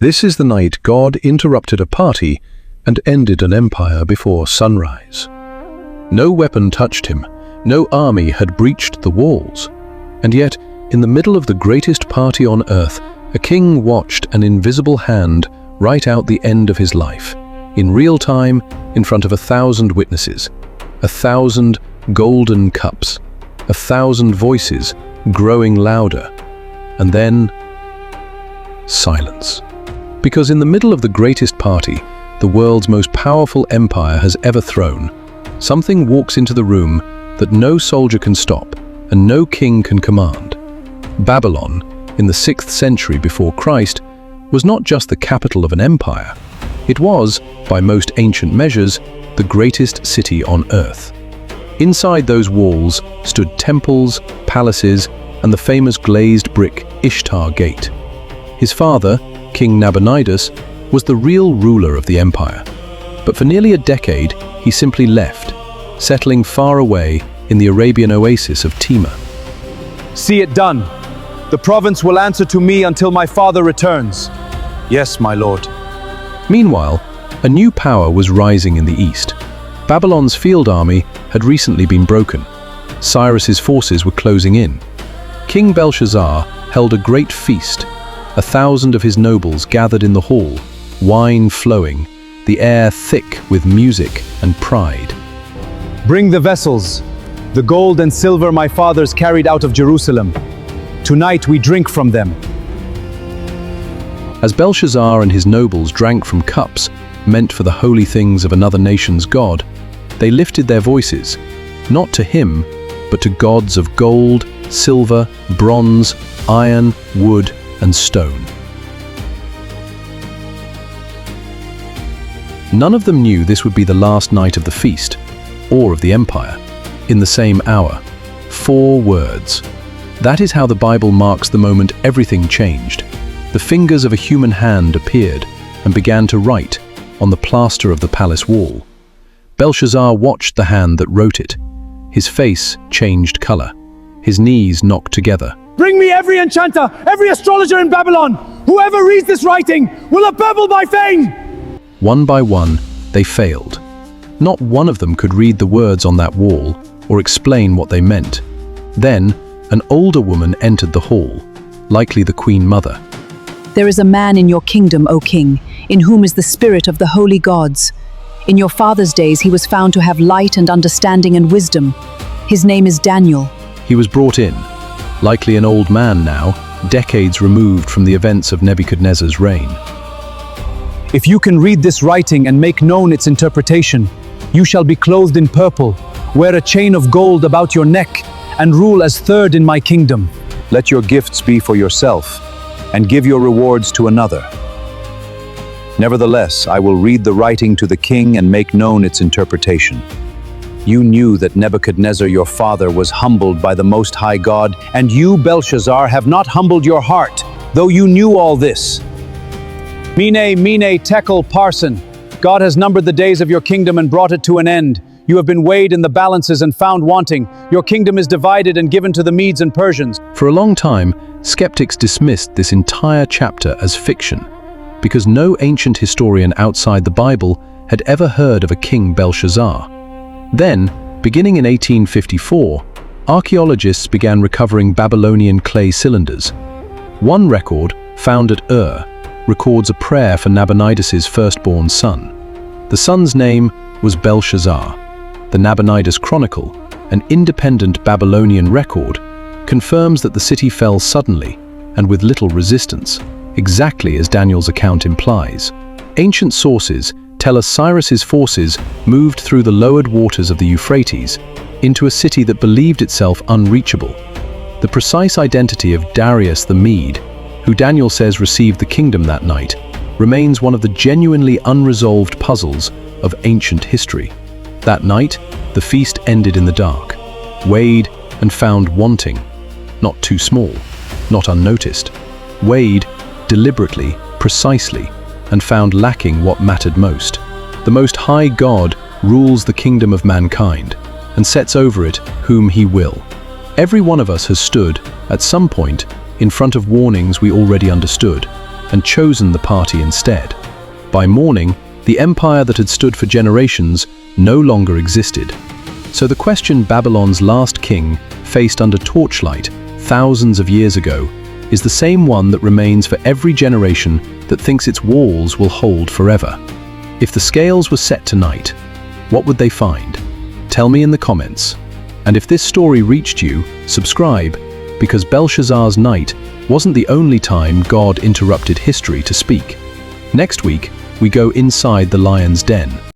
This is the night God interrupted a party and ended an empire before sunrise. No weapon touched him, no army had breached the walls, and yet, in the middle of the greatest party on earth, a king watched an invisible hand write out the end of his life, in real time, in front of 1,000 witnesses, 1,000 golden cups, 1,000 voices growing louder, and then silence. Because in the middle of the greatest party, the world's most powerful empire has ever thrown, something walks into the room that no soldier can stop and no king can command. Babylon, in the 6th century before Christ, was not just the capital of an empire. It was, by most ancient measures, the greatest city on earth. Inside those walls stood temples, palaces, and the famous glazed brick Ishtar Gate. His father, King Nabonidus, was the real ruler of the empire. But for nearly a decade, he simply left, settling far away in the Arabian oasis of Timur. See it done. The province will answer to me until my father returns. Yes, my lord. Meanwhile, a new power was rising in the east. Babylon's field army had recently been broken. Cyrus's forces were closing in. King Belshazzar held a great feast. 1,000 of his nobles gathered in the hall, wine flowing, the air thick with music and pride. Bring the vessels, the gold and silver my fathers carried out of Jerusalem. Tonight we drink from them. As Belshazzar and his nobles drank from cups meant for the holy things of another nation's god, they lifted their voices, not to him, but to gods of gold, silver, bronze, iron, wood, and stone. None of them knew this would be the last night of the feast, or of the empire. In the same hour, 4 words. That is how the Bible marks the moment everything changed. The fingers of a human hand appeared and began to write on the plaster of the palace wall. Belshazzar watched the hand that wrote it. His face changed color. His knees knocked together. Bring me every enchanter, every astrologer in Babylon! Whoever reads this writing will ababble my fame! One by one, they failed. Not one of them could read the words on that wall or explain what they meant. Then, an older woman entered the hall, likely the Queen Mother. There is a man in your kingdom, O king, in whom is the spirit of the holy gods. In your father's days he was found to have light and understanding and wisdom. His name is Daniel. He was brought in, likely an old man now, decades removed from the events of Nebuchadnezzar's reign. If you can read this writing and make known its interpretation, you shall be clothed in purple, wear a chain of gold about your neck, and rule as third in my kingdom. Let your gifts be for yourself, and give your rewards to another. Nevertheless, I will read the writing to the king and make known its interpretation. You knew that Nebuchadnezzar your father was humbled by the Most High God, and you, Belshazzar, have not humbled your heart, though you knew all this. Mene Mene Tekel Parsin, God has numbered the days of your kingdom and brought it to an end. You have been weighed in the balances and found wanting. Your kingdom is divided and given to the Medes and Persians. For a long time, skeptics dismissed this entire chapter as fiction, because no ancient historian outside the Bible had ever heard of a king Belshazzar. Then, beginning in 1854, archaeologists began recovering Babylonian clay cylinders. One record, found at Ur, records a prayer for Nabonidus's firstborn son. The son's name was Belshazzar. The Nabonidus Chronicle, an independent Babylonian record, confirms that the city fell suddenly and with little resistance, exactly as Daniel's account implies. Ancient sources tell us Cyrus's forces moved through the lowered waters of the Euphrates into a city that believed itself unreachable. The precise identity of Darius the Mede, who Daniel says received the kingdom that night, remains one of the genuinely unresolved puzzles of ancient history. That night, the feast ended in the dark, weighed and found wanting, not too small, not unnoticed, weighed deliberately, precisely, and found lacking what mattered most. The Most High God rules the kingdom of mankind and sets over it whom he will. Every one of us has stood, at some point, in front of warnings we already understood, and chosen the party instead. By morning, the empire that had stood for generations no longer existed. So the question Babylon's last king faced under torchlight thousands of years ago is the same one that remains for every generation that thinks its walls will hold forever. If the scales were set tonight, what would they find? Tell me in the comments. And if this story reached you, subscribe, because Belshazzar's night wasn't the only time God interrupted history to speak. Next week, we go inside the lion's den.